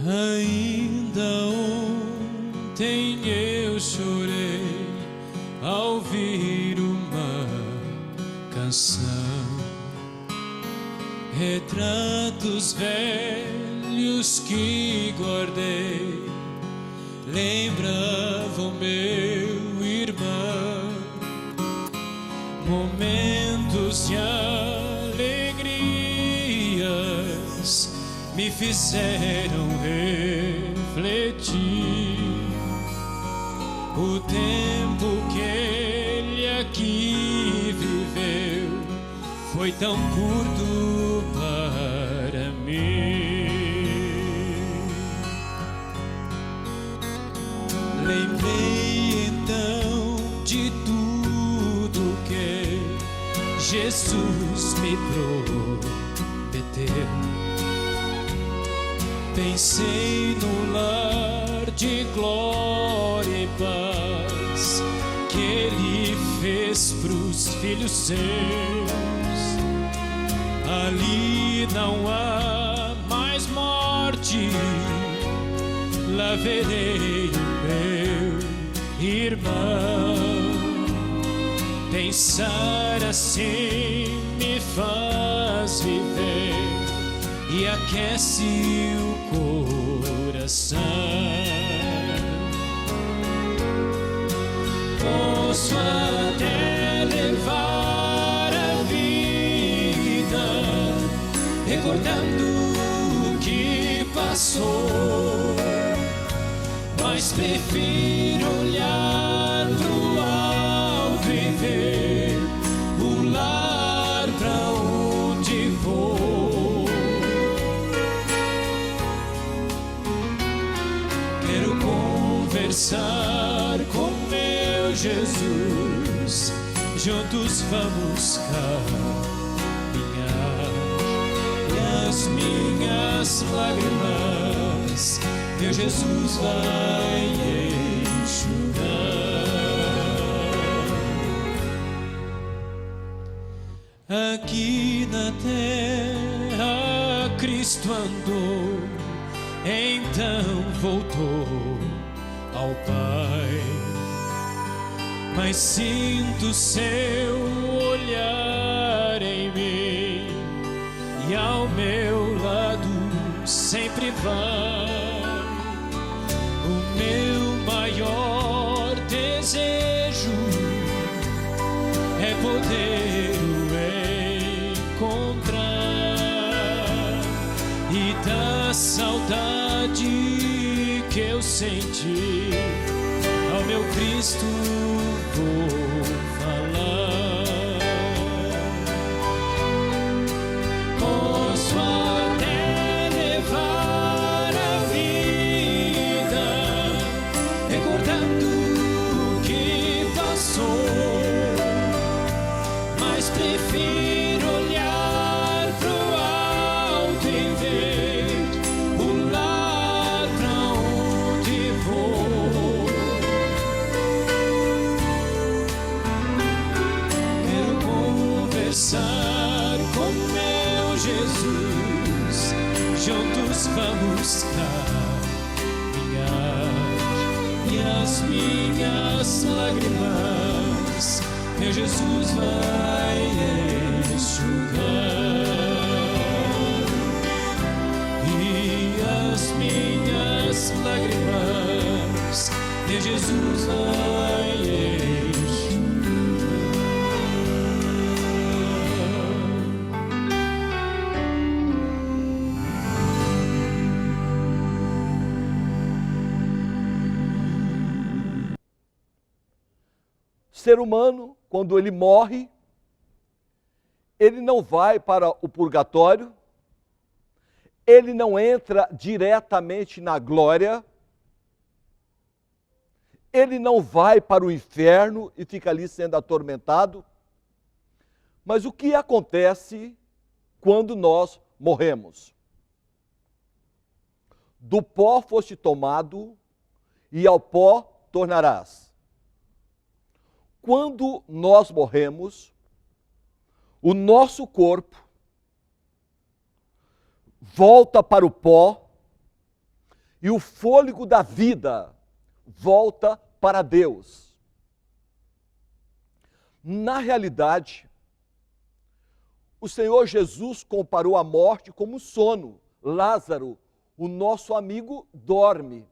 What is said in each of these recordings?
Ainda ontem eu chorei ao ouvir uma canção, retratos velhos que guardei, lembravam meu irmão, momentos de alegrias me fizeram refletir. O tempo que ele aqui viveu foi tão curto para mim. Lembrei então de tudo que Jesus me prometeu. Pensei no lar de glória e paz que Ele fez pros filhos seus. Ali não há mais morte, lá verei o meu irmão. Pensar assim me faz viver e aquece o coração. Posso até levar a vida recordando o que passou, mas prefiro olhar pro alto e ver o lar pra onde vou. Quero conversar com meu Jesus, juntos vamos caminhar, e as minhas lágrimas meu Jesus vai enxugar. Aqui na terra Cristo andou, então voltou ao Pai, mas sinto seu olhar em mim e ao meu lado sempre vai. O meu maior desejo é poder o encontrar, e da saudade que eu senti ao meu Cristo vou falar. Posso até levar a vida recordando o que passou, mas prefiro olhar pro alto e ver o lar pra onde vou. Quero conversar com meu Jesus, juntos vamos caminhar, e as minhas lágrimas meu Jesus vai enxugar, e as minhas lágrimas meu Jesus vai ser humano, quando ele morre, ele não vai para o purgatório, ele não entra diretamente na glória, ele não vai para o inferno e fica ali sendo atormentado. Mas o que acontece quando nós morremos? Do pó foste tomado e ao pó tornarás. Quando nós morremos, o nosso corpo volta para o pó e o fôlego da vida volta para Deus. Na realidade, o Senhor Jesus comparou a morte como um sono. Lázaro, o nosso amigo, dorme.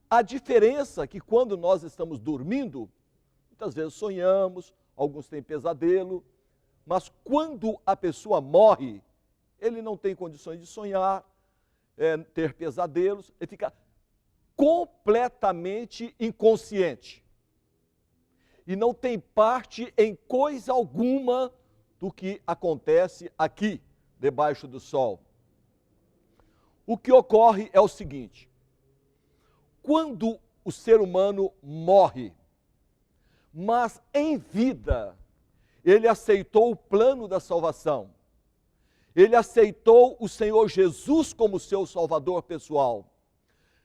A diferença é que quando nós estamos dormindo, muitas vezes sonhamos, alguns têm pesadelo, mas quando a pessoa morre, ele não tem condições de sonhar, ter pesadelos, ele fica completamente inconsciente. E não tem parte em coisa alguma do que acontece aqui, debaixo do sol. O que ocorre é o seguinte: quando o ser humano morre, mas em vida, ele aceitou o plano da salvação, ele aceitou o Senhor Jesus como seu Salvador pessoal.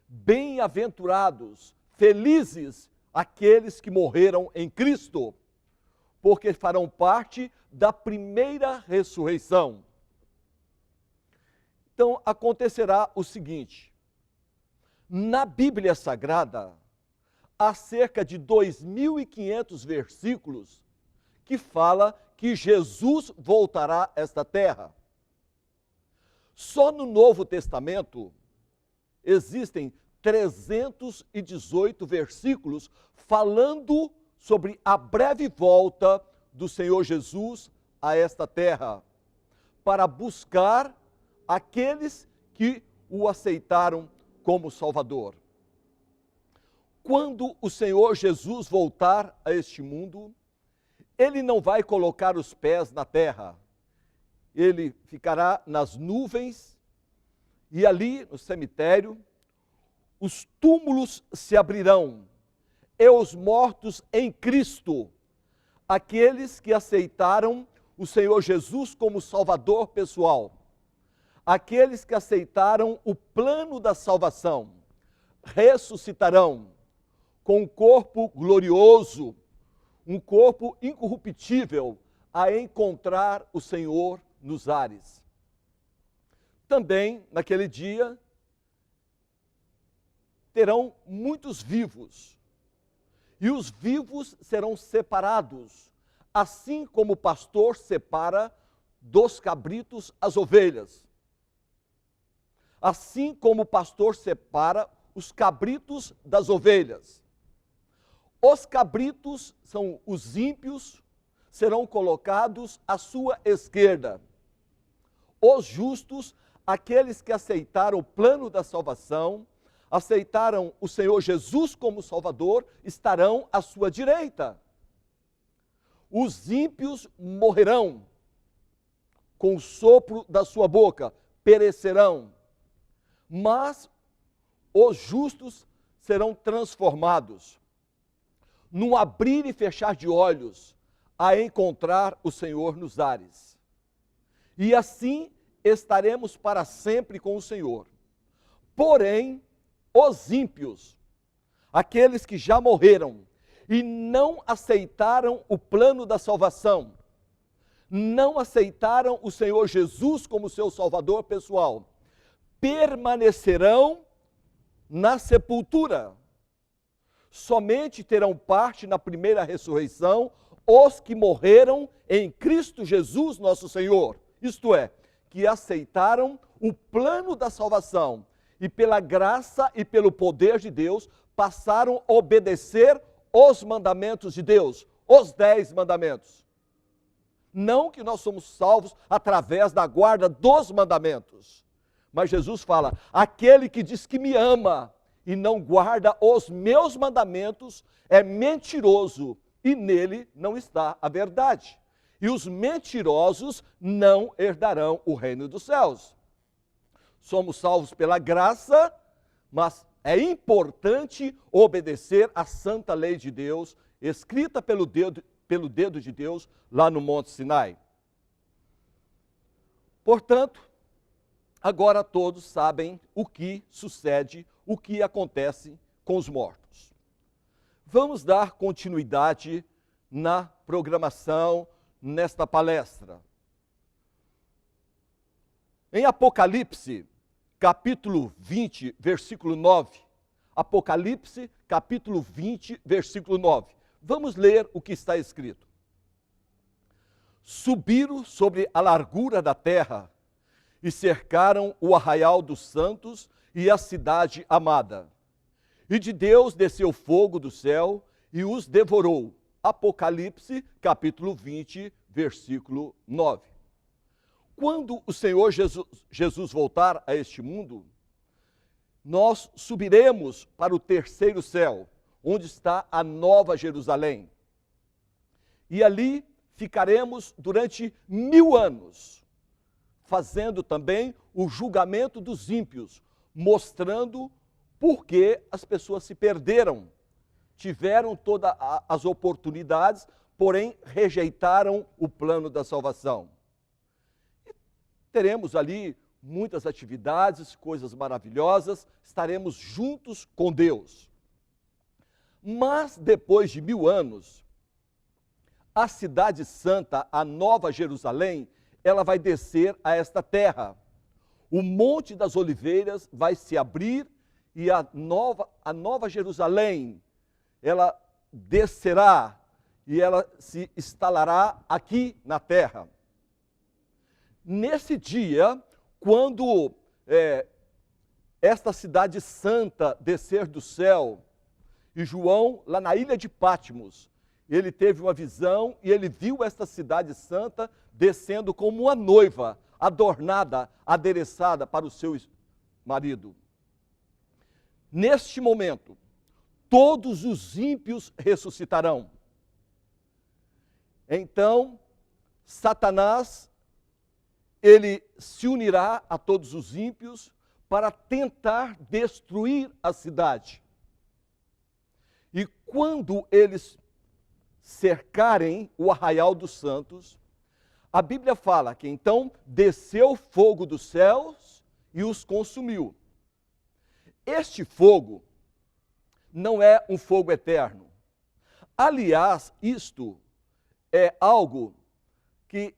Bem-aventurados, felizes aqueles que morreram em Cristo, porque farão parte da primeira ressurreição. Então acontecerá o seguinte: na Bíblia Sagrada, há cerca de 2.500 versículos que fala que Jesus voltará a esta terra. Só no Novo Testamento existem 318 versículos falando sobre a breve volta do Senhor Jesus a esta terra, para buscar aqueles que o aceitaram como Salvador. Quando o Senhor Jesus voltar a este mundo, ele não vai colocar os pés na terra, ele ficará nas nuvens, e ali no cemitério, os túmulos se abrirão, e os mortos em Cristo, aqueles que aceitaram o Senhor Jesus como Salvador pessoal, aqueles que aceitaram o plano da salvação, ressuscitarão com um corpo glorioso, um corpo incorruptível, a encontrar o Senhor nos ares. Também, naquele dia, terão muitos vivos, e os vivos serão separados, assim como o pastor separa dos cabritos as ovelhas. Assim como o pastor separa os cabritos das ovelhas. Os cabritos são os ímpios, serão colocados à sua esquerda. Os justos, aqueles que aceitaram o plano da salvação, aceitaram o Senhor Jesus como Salvador, estarão à sua direita. Os ímpios morrerão com o sopro da sua boca, perecerão. Mas os justos serão transformados, num abrir e fechar de olhos, a encontrar o Senhor nos ares. E assim estaremos para sempre com o Senhor. Porém, os ímpios, aqueles que já morreram e não aceitaram o plano da salvação, não aceitaram o Senhor Jesus como seu Salvador pessoal, permanecerão na sepultura. Somente terão parte na primeira ressurreição os que morreram em Cristo Jesus nosso Senhor, isto é, que aceitaram o plano da salvação e pela graça e pelo poder de Deus passaram a obedecer os mandamentos de Deus, os 10 mandamentos. Não que nós somos salvos através da guarda dos mandamentos, mas Jesus fala: aquele que diz que me ama e não guarda os meus mandamentos é mentiroso, e nele não está a verdade. E os mentirosos não herdarão o reino dos céus. Somos salvos pela graça, mas é importante obedecer à santa lei de Deus, escrita pelo dedo de Deus lá no Monte Sinai. Portanto, agora todos sabem o que sucede, o que acontece com os mortos. Vamos dar continuidade na programação nesta palestra. Em Apocalipse, capítulo 20, versículo 9. Apocalipse, capítulo 20, versículo 9. Vamos ler o que está escrito. Subiram sobre a largura da terra e cercaram o arraial dos santos e a cidade amada. E de Deus desceu fogo do céu e os devorou. Apocalipse, capítulo 20, versículo 9. Quando o Senhor Jesus voltar a este mundo, nós subiremos para o terceiro céu, onde está a Nova Jerusalém. E ali ficaremos durante 1000 anos, fazendo também o julgamento dos ímpios, mostrando por que as pessoas se perderam. Tiveram todas as oportunidades, porém rejeitaram o plano da salvação. E teremos ali muitas atividades, coisas maravilhosas, estaremos juntos com Deus. Mas depois de 1000 anos, a cidade santa, a Nova Jerusalém, ela vai descer a esta terra. O Monte das Oliveiras vai se abrir e a Nova Jerusalém, ela descerá e ela se instalará aqui na terra. Nesse dia, quando esta cidade santa descer do céu, e João, lá na ilha de Patmos, ele teve uma visão e ele viu esta cidade santa descendo como uma noiva, adornada, adereçada para o seu marido. Neste momento, todos os ímpios ressuscitarão. Então, Satanás, ele se unirá a todos os ímpios para tentar destruir a cidade. E quando eles cercarem o arraial dos santos, a Bíblia fala que então desceu fogo dos céus e os consumiu. Este fogo não é um fogo eterno. Aliás, isto é algo que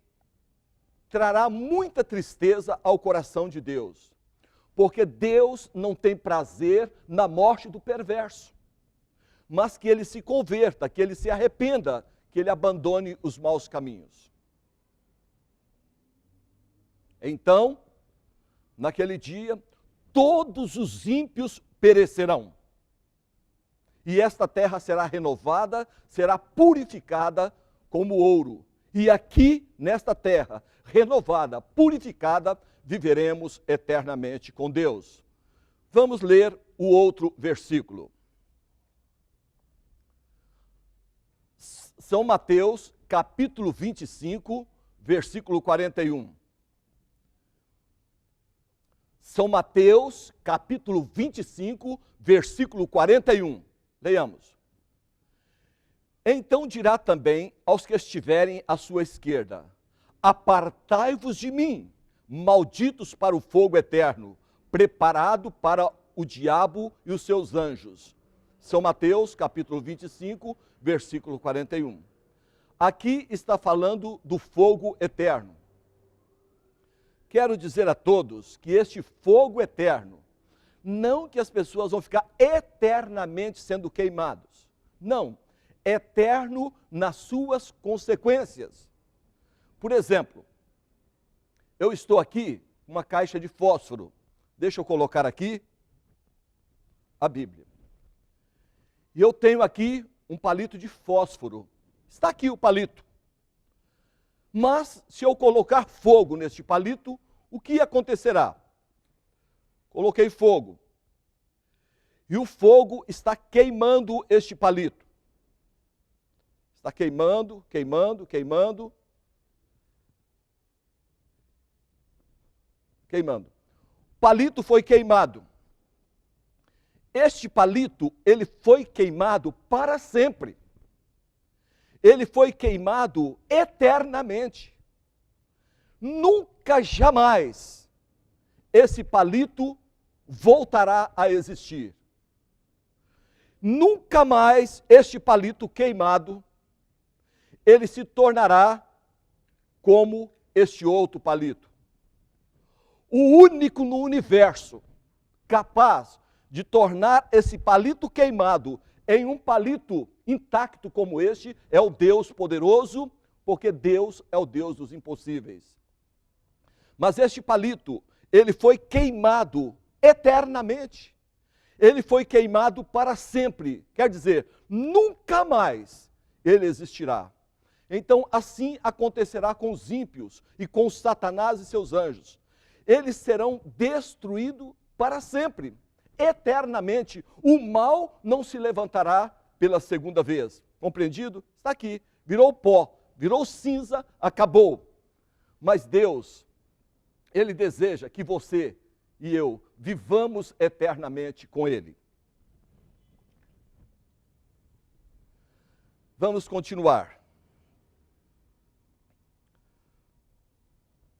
trará muita tristeza ao coração de Deus, porque Deus não tem prazer na morte do perverso, mas que ele se converta, que ele se arrependa, que ele abandone os maus caminhos. Então, naquele dia, todos os ímpios perecerão. E esta terra será renovada, será purificada como ouro. E aqui, nesta terra, renovada, purificada, viveremos eternamente com Deus. Vamos ler o outro versículo. São Mateus, capítulo 25, versículo 41. São Mateus, capítulo 25, versículo 41. Leiamos. Então dirá também aos que estiverem à sua esquerda: apartai-vos de mim, malditos para o fogo eterno, preparado para o diabo e os seus anjos. São Mateus, capítulo 25, versículo 41. Aqui está falando do fogo eterno. Quero dizer a todos que este fogo eterno, não que as pessoas vão ficar eternamente sendo queimados. Não, eterno nas suas consequências. Por exemplo, eu estou aqui com uma caixa de fósforo. Deixa eu colocar aqui a Bíblia. E eu tenho aqui um palito de fósforo. Está aqui o palito. Mas, se eu colocar fogo neste palito, o que acontecerá? Coloquei fogo. E o fogo está queimando este palito. Está queimando, queimando, queimando. Queimando. O palito foi queimado. Este palito, ele foi queimado para sempre. Ele foi queimado eternamente. Nunca, jamais, esse palito voltará a existir. Nunca mais este palito queimado, ele se tornará como este outro palito. o único no universo capaz de tornar esse palito queimado em um palito intacto como este é o Deus poderoso, porque Deus é o Deus dos impossíveis. Mas este palito, ele foi queimado eternamente. Ele foi queimado para sempre. Quer dizer, nunca mais ele existirá. Então, assim acontecerá com os ímpios e com Satanás e seus anjos. Eles serão destruídos para sempre, eternamente. O mal não se levantará pela segunda vez. Compreendido? Está aqui. Virou pó, virou cinza, acabou. Mas Deus, Ele deseja que você e eu vivamos eternamente com Ele. Vamos continuar.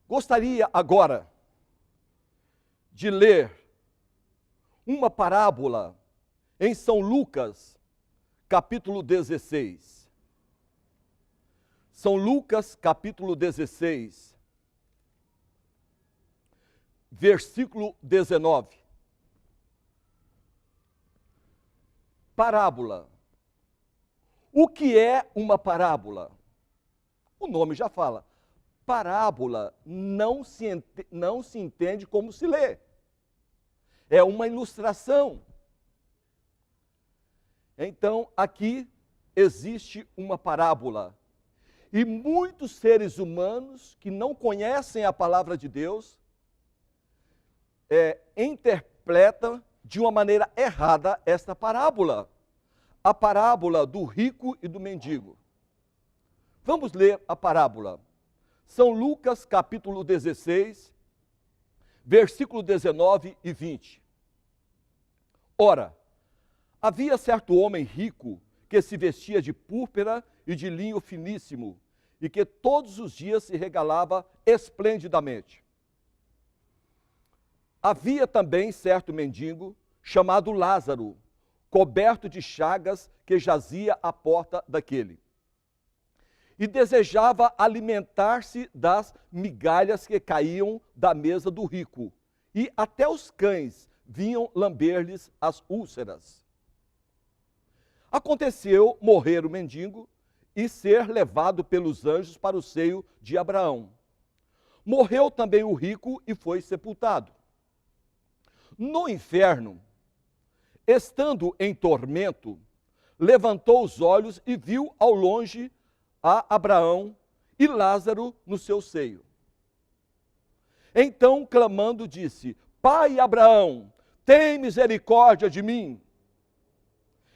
Gostaria agora de ler uma parábola em São Lucas, capítulo 16. São Lucas, capítulo 16, versículo 19. Parábola. O que é uma parábola? O nome já fala. Parábola não se entende como se lê. É uma ilustração. Então, aqui existe uma parábola. E muitos seres humanos que não conhecem a palavra de Deus interpretam de uma maneira errada esta parábola. A parábola do rico e do mendigo. Vamos ler a parábola. São Lucas, capítulo 16, versículo 19 e 20. Ora, havia certo homem rico que se vestia de púrpura e de linho finíssimo e que todos os dias se regalava esplendidamente. Havia também certo mendigo chamado Lázaro, coberto de chagas, que jazia à porta daquele. E desejava alimentar-se das migalhas que caíam da mesa do rico, e até os cães vinham lamber-lhes as úlceras. Aconteceu morrer o mendigo e ser levado pelos anjos para o seio de Abraão. Morreu também o rico e foi sepultado. No inferno, estando em tormento, levantou os olhos e viu ao longe a Abraão e Lázaro no seu seio. Então, clamando, disse: Pai Abraão, tem misericórdia de mim,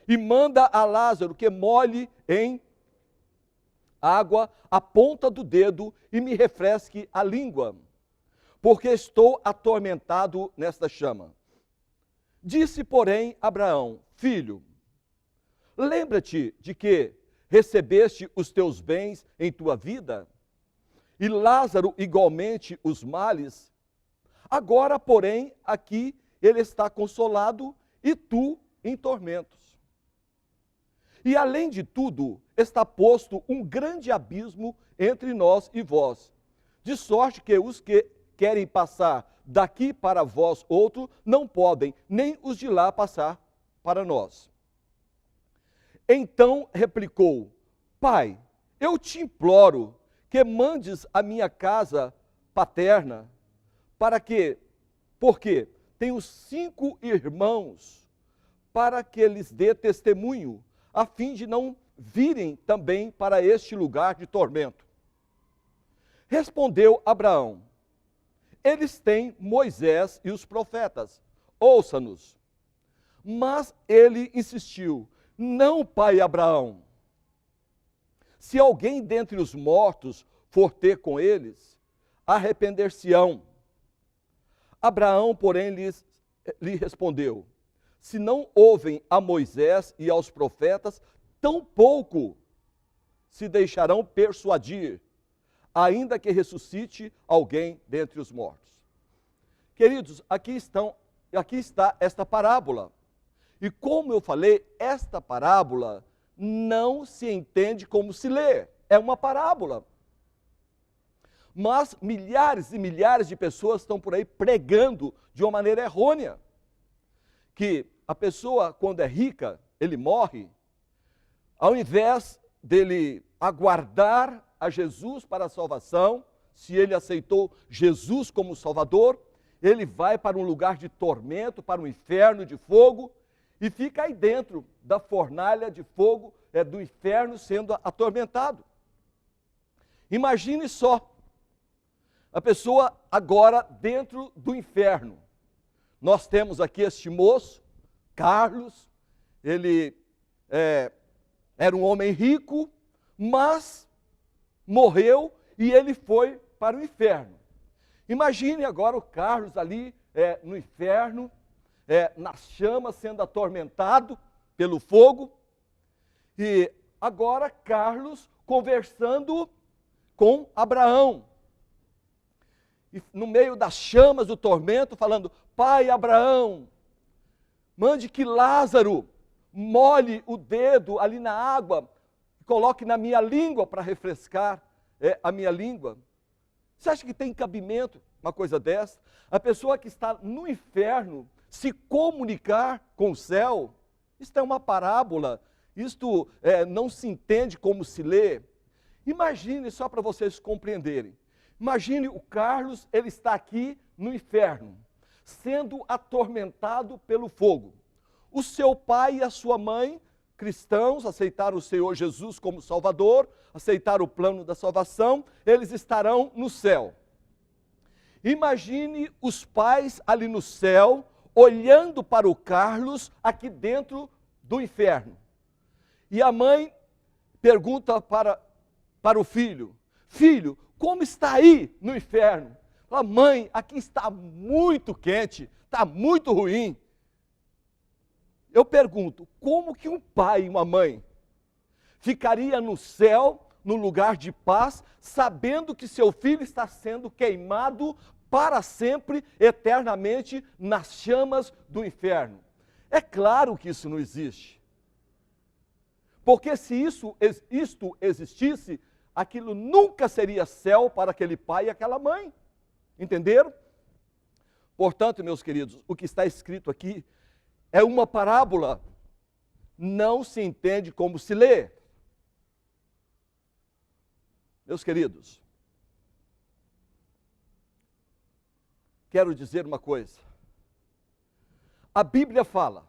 e manda a Lázaro que molhe em água a ponta do dedo e me refresque a língua, porque estou atormentado nesta chama. Disse, porém, Abraão: Filho, lembra-te de que recebeste os teus bens em tua vida, e Lázaro igualmente os males. Agora, porém, aqui ele está consolado e tu em tormentos. E além de tudo, está posto um grande abismo entre nós e vós, de sorte que os que querem passar daqui para vós outro não podem, nem os de lá passar para nós. Então replicou: Pai, eu te imploro que mandes a minha casa paterna, porque tenho 5 irmãos, para que lhes dê testemunho, a fim de não virem também para este lugar de tormento. Respondeu Abraão: Eles têm Moisés e os profetas, ouça-nos. Mas ele insistiu: Não, pai Abraão. Se alguém dentre os mortos for ter com eles, arrepender-se-ão. Abraão, porém, lhe respondeu: Se não ouvem a Moisés e aos profetas, tampouco se deixarão persuadir, ainda que ressuscite alguém dentre os mortos. Queridos, aqui está esta parábola. E como eu falei, esta parábola não se entende como se lê. É uma parábola. Mas milhares e milhares de pessoas estão por aí pregando de uma maneira errônea. Que a pessoa, quando é rica, ele morre, ao invés dele aguardar a Jesus para a salvação, se ele aceitou Jesus como Salvador, ele vai para um lugar de tormento, para um inferno de fogo, e fica aí dentro da fornalha de fogo do inferno sendo atormentado. Imagine só, a pessoa agora dentro do inferno. Nós temos aqui este moço, Carlos, ele era um homem rico, mas morreu e ele foi para o inferno. Imagine agora o Carlos ali no inferno, nas chamas, sendo atormentado pelo fogo, e agora Carlos conversando com Abraão. E no meio das chamas do tormento, falando: Pai Abraão, mande que Lázaro molhe o dedo ali na água, coloque na minha língua para refrescar a minha língua. Você acha que tem cabimento uma coisa dessa? A pessoa que está no inferno se comunicar com o céu? Isto é uma parábola, isto não se entende como se lê. Imagine, só para vocês compreenderem, imagine o Carlos, ele está aqui no inferno, sendo atormentado pelo fogo. O seu pai e a sua mãe, cristãos, aceitaram o Senhor Jesus como Salvador, aceitaram o plano da salvação, eles estarão no céu. Imagine os pais ali no céu, olhando para o Carlos aqui dentro do inferno. E a mãe pergunta para o filho: Filho, como está aí no inferno? Fala: Mãe, aqui está muito quente, está muito ruim. Eu pergunto, como que um pai e uma mãe ficaria no céu, no lugar de paz, sabendo que seu filho está sendo queimado para sempre, eternamente, nas chamas do inferno? É claro que isso não existe. Porque se isto existisse, aquilo nunca seria céu para aquele pai e aquela mãe. Entenderam? Portanto, meus queridos, o que está escrito aqui é uma parábola, não se entende como se lê. Meus queridos, quero dizer uma coisa. A Bíblia fala: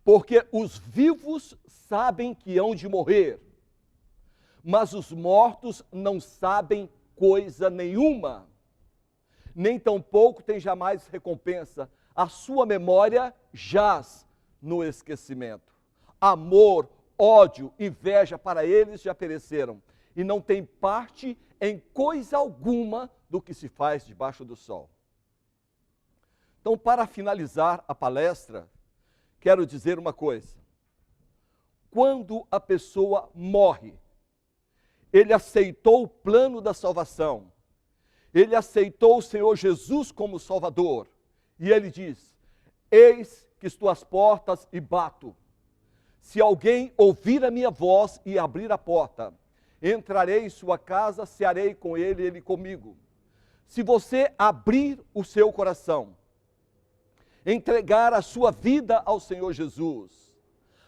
porque os vivos sabem que hão de morrer, mas os mortos não sabem coisa nenhuma, nem tampouco tem jamais recompensa. A sua memória jaz no esquecimento. Amor, ódio, inveja para eles já pereceram, e não tem parte em coisa alguma do que se faz debaixo do sol. Então, para finalizar a palestra, quero dizer uma coisa. Quando a pessoa morre, ele aceitou o plano da salvação, ele aceitou o Senhor Jesus como Salvador, e ele diz: Eis que estou às portas e bato. Se alguém ouvir a minha voz e abrir a porta, entrarei em sua casa, cearei com ele e ele comigo. Se você abrir o seu coração, entregar a sua vida ao Senhor Jesus,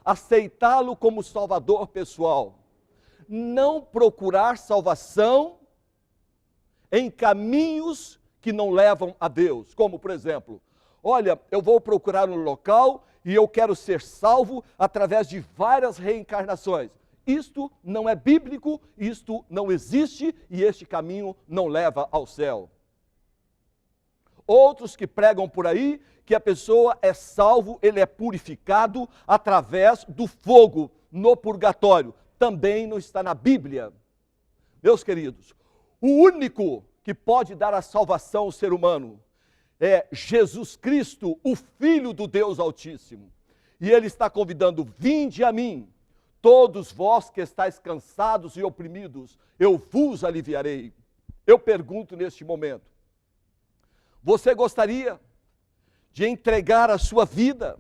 aceitá-lo como Salvador pessoal, não procurar salvação em caminhos que não levam a Deus, como por exemplo, olha, eu vou procurar um local e eu quero ser salvo através de várias reencarnações. Isto não é bíblico, isto não existe e este caminho não leva ao céu. Outros que pregam por aí que a pessoa é salvo, ele é purificado através do fogo no purgatório. Também não está na Bíblia. Meus queridos, o único que pode dar a salvação ao ser humano é Jesus Cristo, o Filho do Deus Altíssimo. E Ele está convidando: vinde a mim, todos vós que estáis cansados e oprimidos, eu vos aliviarei. Eu pergunto neste momento, você gostaria de entregar a sua vida,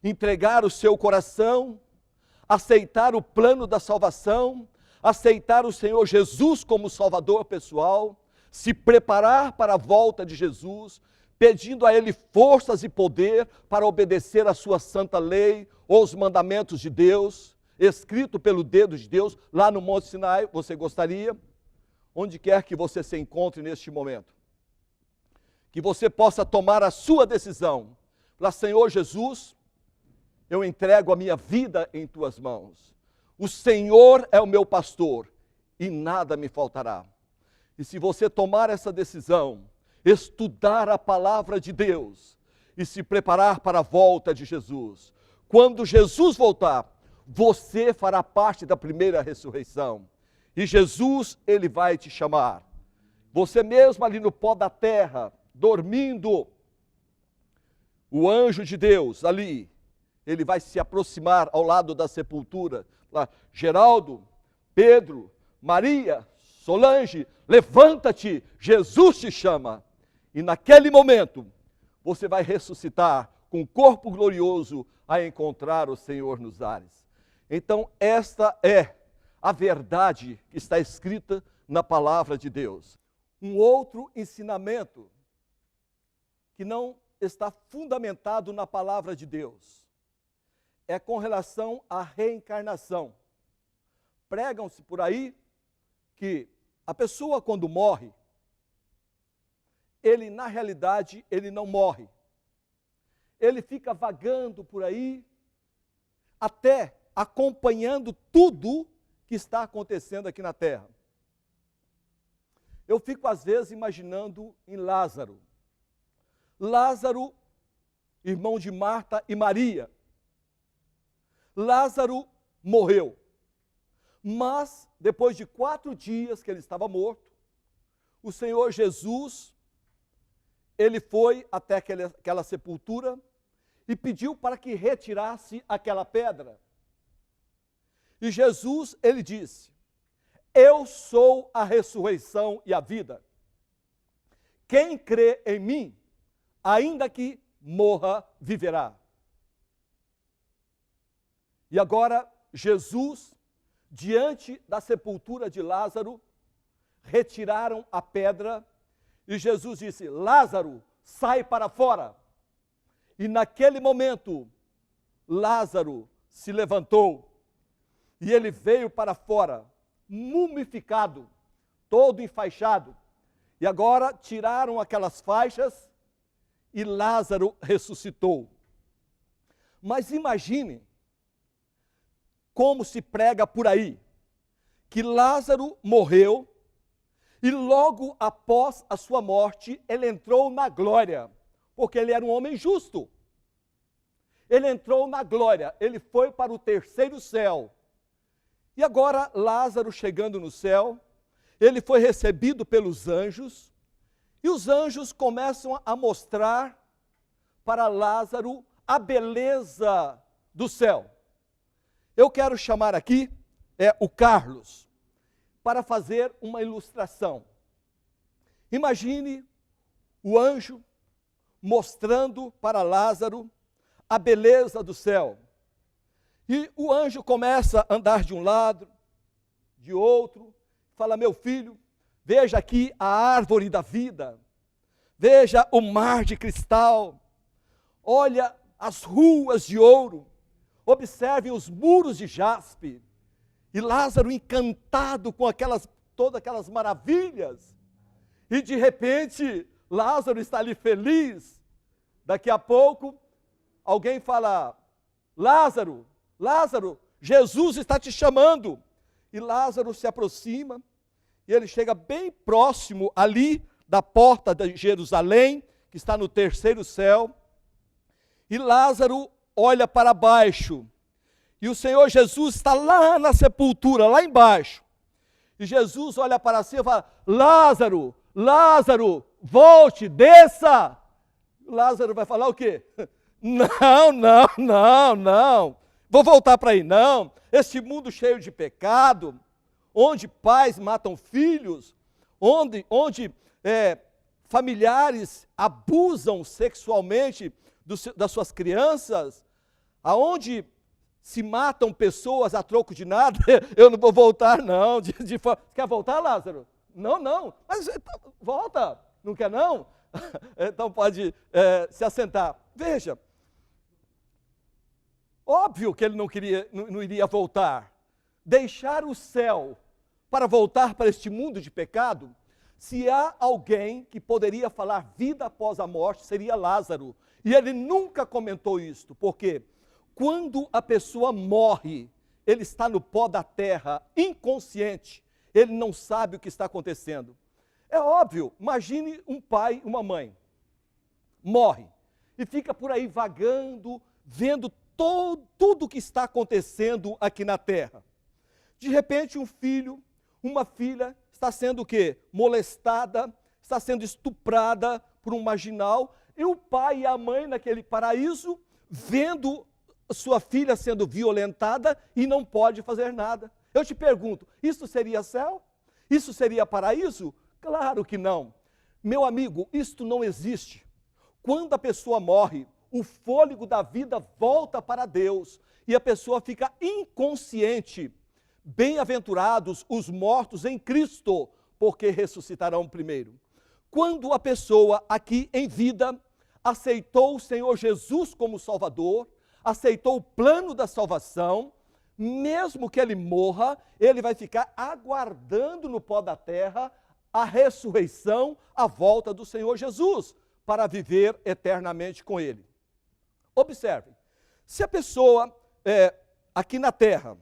entregar o seu coração, aceitar o plano da salvação, aceitar o Senhor Jesus como Salvador pessoal, se preparar para a volta de Jesus, pedindo a Ele forças e poder para obedecer a sua santa lei ou os mandamentos de Deus, escrito pelo dedo de Deus lá no Monte Sinai. Você gostaria? Onde quer que você se encontre neste momento, que você possa tomar a sua decisão. Falar: Senhor Jesus, eu entrego a minha vida em tuas mãos. O Senhor é o meu pastor e nada me faltará. E se você tomar essa decisão, estudar a palavra de Deus e se preparar para a volta de Jesus, quando Jesus voltar, você fará parte da primeira ressurreição. E Jesus, Ele vai te chamar. Você mesmo ali no pó da terra, dormindo, o anjo de Deus ali, ele vai se aproximar ao lado da sepultura. Lá: Geraldo, Pedro, Maria, Solange, levanta-te, Jesus te chama. E naquele momento, você vai ressuscitar com o corpo glorioso a encontrar o Senhor nos ares. Então, esta é a verdade que está escrita na palavra de Deus. Um outro ensinamento que não está fundamentado na palavra de Deus é com relação à reencarnação. Pregam-se por aí que a pessoa, quando morre, ele, na realidade, ele não morre. Ele fica vagando por aí, até acompanhando tudo que está acontecendo aqui na terra. Eu fico, às vezes, imaginando em Lázaro. Lázaro, irmão de Marta e Maria. Lázaro morreu. Mas, depois de 4 dias que ele estava morto, o Senhor Jesus, ele foi até aquela sepultura e pediu para que retirasse aquela pedra. E Jesus, ele disse: eu sou a ressurreição e a vida. Quem crê em mim, ainda que morra, viverá. E agora, Jesus, diante da sepultura de Lázaro, retiraram a pedra e Jesus disse: Lázaro, sai para fora. E naquele momento, Lázaro se levantou e ele veio para fora, mumificado, todo enfaixado. E agora tiraram aquelas faixas e Lázaro ressuscitou. Mas imagine como se prega por aí, que Lázaro morreu e logo após a sua morte, ele entrou na glória, porque ele era um homem justo. Ele entrou na glória, ele foi para o 3º céu. E agora, Lázaro chegando no céu, ele foi recebido pelos anjos, e os anjos começam a mostrar para Lázaro a beleza do céu. Eu quero chamar aqui o Carlos para fazer uma ilustração. Imagine o anjo mostrando para Lázaro a beleza do céu. E o anjo começa a andar de um lado, de outro, fala: meu filho, veja aqui a árvore da vida, veja o mar de cristal, olha as ruas de ouro, observe os muros de jaspe. E Lázaro, encantado com todas aquelas maravilhas, e de repente Lázaro está ali feliz. Daqui a pouco alguém fala: Lázaro, Lázaro, Jesus está te chamando. E Lázaro se aproxima e ele chega bem próximo ali da porta de Jerusalém, que está no 3º céu. E Lázaro olha para baixo. E o Senhor Jesus está lá na sepultura, lá embaixo. E Jesus olha para cima e fala: Lázaro, Lázaro, volte, desça. Lázaro vai falar o quê? Não. Vou voltar para aí, não. Este mundo cheio de pecado, onde pais matam filhos, onde familiares abusam sexualmente das suas crianças, aonde se matam pessoas a troco de nada, eu não vou voltar não. Quer voltar, Lázaro? Não, mas volta, não quer não? Então pode se assentar. Veja, óbvio que ele não iria voltar. Deixar o céu para voltar para este mundo de pecado, se há alguém que poderia falar vida após a morte, seria Lázaro. E ele nunca comentou isto, porque quando a pessoa morre, ele está no pó da terra, inconsciente, ele não sabe o que está acontecendo. É óbvio, imagine um pai, uma mãe, morre e fica por aí vagando, vendo tudo o que está acontecendo aqui na terra. De repente um filho, uma filha está sendo o quê? Molestada, está sendo estuprada por um marginal, e o pai e a mãe naquele paraíso, vendo sua filha sendo violentada e não pode fazer nada. Eu te pergunto, isso seria céu? Isso seria paraíso? Claro que não. Meu amigo, isto não existe. Quando a pessoa morre, o fôlego da vida volta para Deus e a pessoa fica inconsciente. Bem-aventurados os mortos em Cristo, porque ressuscitarão primeiro. Quando a pessoa aqui em vida aceitou o Senhor Jesus como Salvador, aceitou o plano da salvação, mesmo que ele morra, ele vai ficar aguardando no pó da terra a ressurreição, a volta do Senhor Jesus, para viver eternamente com ele. Observe, se a pessoa aqui na terra,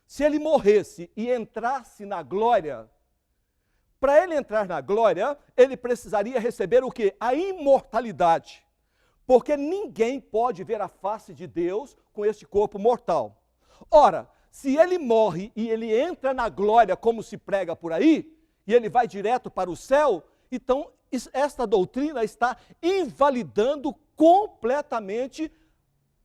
se ele morresse e entrasse na glória, para ele entrar na glória, ele precisaria receber o quê? A imortalidade. Porque ninguém pode ver a face de Deus com este corpo mortal. Ora, se ele morre e ele entra na glória, como se prega por aí, e ele vai direto para o céu, então esta doutrina está invalidando completamente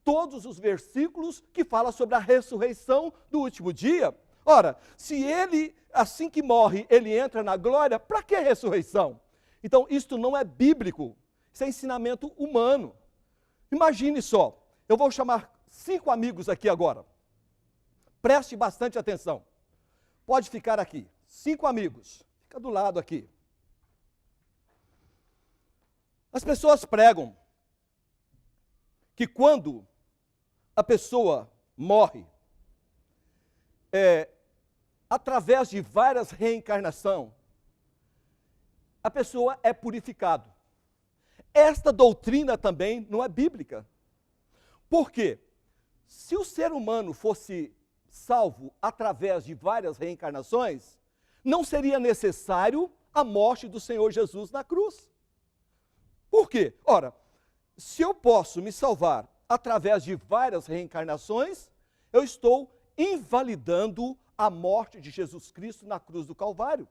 todos os versículos que falam sobre a ressurreição do último dia. Ora, se ele, assim que morre, ele entra na glória, para que ressurreição? Então, isto não é bíblico, isso é ensinamento humano. Imagine só, eu vou chamar 5 amigos aqui agora. Preste bastante atenção. Pode ficar aqui, 5 amigos, fica do lado aqui. As pessoas pregam que quando a pessoa morre, através de várias reencarnações, a pessoa é purificada. Esta doutrina também não é bíblica. Por quê? Se o ser humano fosse salvo através de várias reencarnações, não seria necessário a morte do Senhor Jesus na cruz. Por quê? Ora, se eu posso me salvar através de várias reencarnações, eu estou invalidando a morte de Jesus Cristo na cruz do Calvário.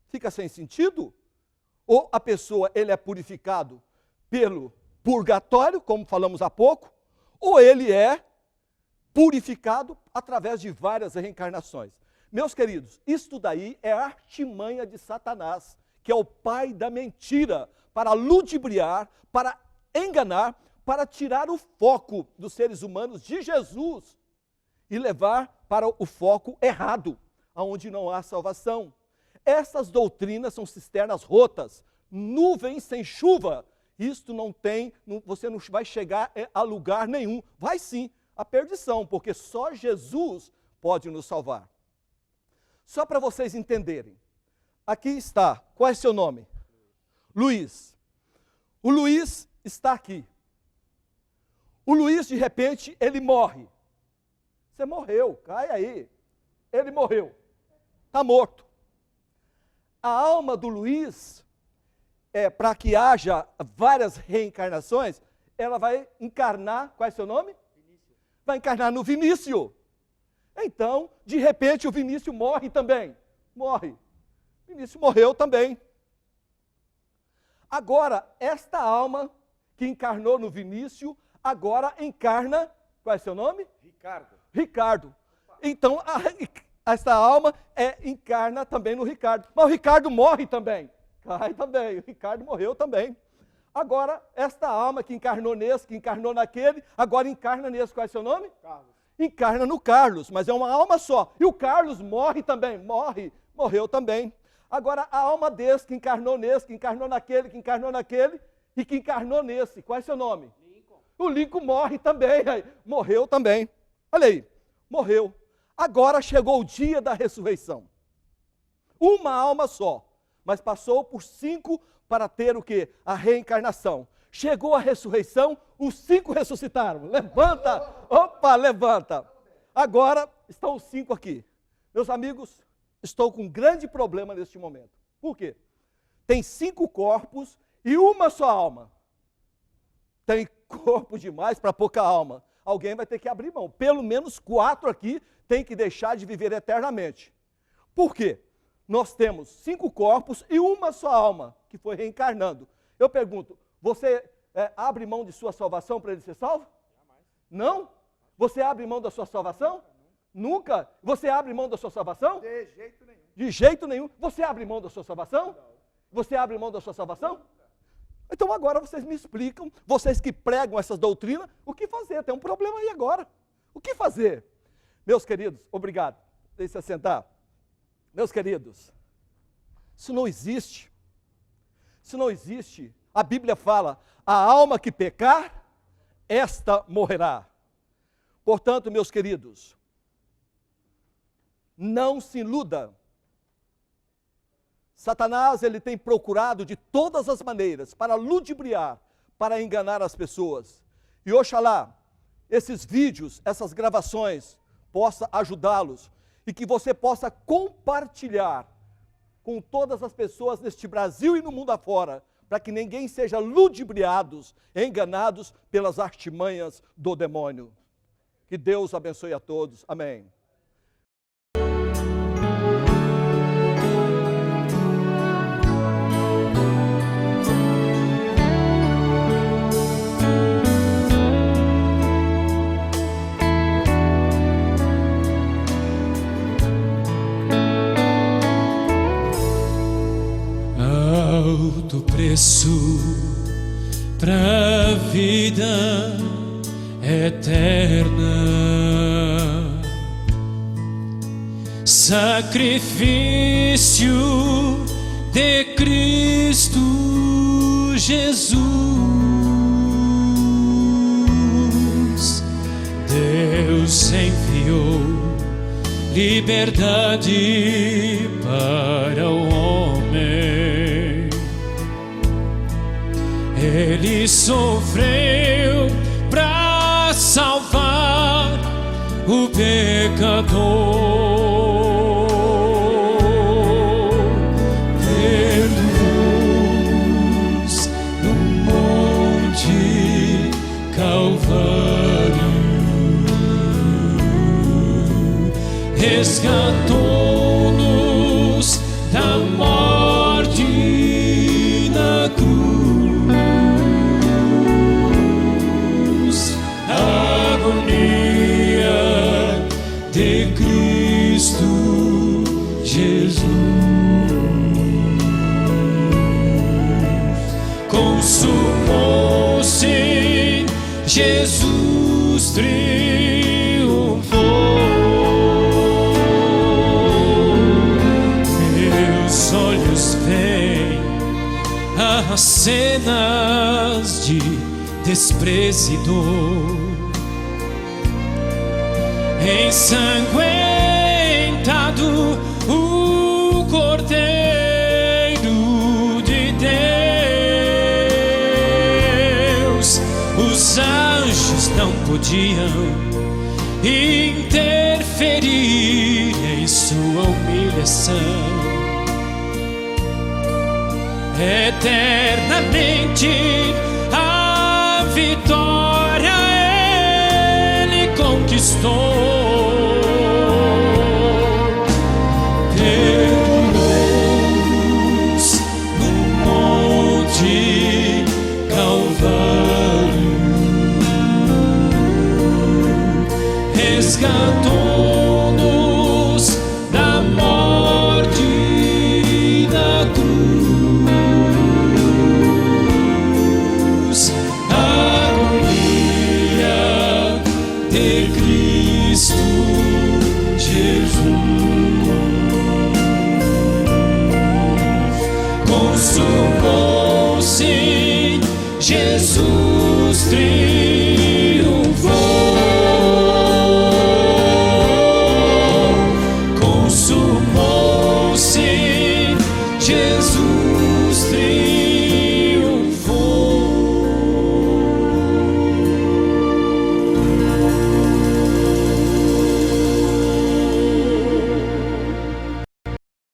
Fica sem sentido? Ou a pessoa, ele é purificado pelo purgatório, como falamos há pouco, ou ele é purificado através de várias reencarnações. Meus queridos, isto daí é a artimanha de Satanás, que é o pai da mentira, para ludibriar, para enganar, para tirar o foco dos seres humanos de Jesus e levar para o foco errado, aonde não há salvação. Essas doutrinas são cisternas rotas, nuvens sem chuva. Isto não tem, você não vai chegar a lugar nenhum. Vai sim, a perdição, porque só Jesus pode nos salvar. Só para vocês entenderem, aqui está, qual é seu nome? Luiz. O Luiz está aqui. O Luiz, de repente, ele morre. Você morreu, cai aí. Ele morreu, está morto. A alma do Luiz, para que haja várias reencarnações, ela vai encarnar, qual é seu nome? Vinícius. Vai encarnar no Vinícius. Então, de repente, o Vinícius morre também. Morre. Vinícius morreu também. Agora, esta alma que encarnou no Vinícius, agora encarna, qual é seu nome? Ricardo. Então, esta alma encarna também no Ricardo. Mas o Ricardo morre também. Cai também. O Ricardo morreu também. Agora, esta alma que encarnou nesse, que encarnou naquele, agora encarna nesse. Qual é seu nome? Carlos. Encarna no Carlos, mas é uma alma só. E o Carlos morre também, morreu também. Agora, a alma desse, que encarnou nesse, que encarnou naquele, que encarnou naquele, e que encarnou nesse. Qual é seu nome? Lincoln. O Lincoln morre também, morreu também. Olha aí, morreu. Agora chegou o dia da ressurreição. Uma alma só, mas passou por 5 para ter o quê? A reencarnação. Chegou a ressurreição, os 5 ressuscitaram. Levanta, opa, levanta. Agora estão os 5 aqui. Meus amigos, estou com um grande problema neste momento. Por quê? Tem 5 corpos e uma só alma. Tem corpo demais para pouca alma. Alguém vai ter que abrir mão. Pelo menos 4 aqui tem que deixar de viver eternamente. Por quê? Nós temos 5 corpos e uma só alma que foi reencarnando. Eu pergunto, você abre mão de sua salvação para ele ser salvo? Jamais. Não? Você abre mão da sua salvação? Nunca? Você abre mão da sua salvação? De jeito nenhum. De jeito nenhum. Você abre mão da sua salvação? Você abre mão da sua salvação? Então agora vocês me explicam, vocês que pregam essas doutrinas, o que fazer? Tem um problema aí agora. O que fazer? Meus queridos, obrigado. Deixe-se sentar. Meus queridos, isso não existe. Isso não existe. A Bíblia fala, a alma que pecar, esta morrerá. Portanto, meus queridos, não se iluda. Satanás, ele tem procurado de todas as maneiras para ludibriar, para enganar as pessoas. E oxalá, esses vídeos, essas gravações, possa ajudá-los e que você possa compartilhar com todas as pessoas neste Brasil e no mundo afora, para que ninguém seja ludibriados, enganados pelas artimanhas do demônio. Que Deus abençoe a todos. Amém. Alto preço pra vida eterna, sacrifício de Cristo Jesus. Deus enviou liberdade para o homem. Ele sofreu para salvar o pecador. Perdoou-nos no Monte Calvário, resgatou-nos da morte na cruz. A agonia de Cristo Jesus consumou-se, Jesus triunfou. Meus olhos veem as cenas de desprezo e dor, ensanguentado o Cordeiro de Deus. Os anjos não podiam interferir em sua humilhação. Eternamente a vitória ele conquistou. Perdoou-nos no Monte Calvário, resgatou-nos da morte da cruz. Jesus triunfou.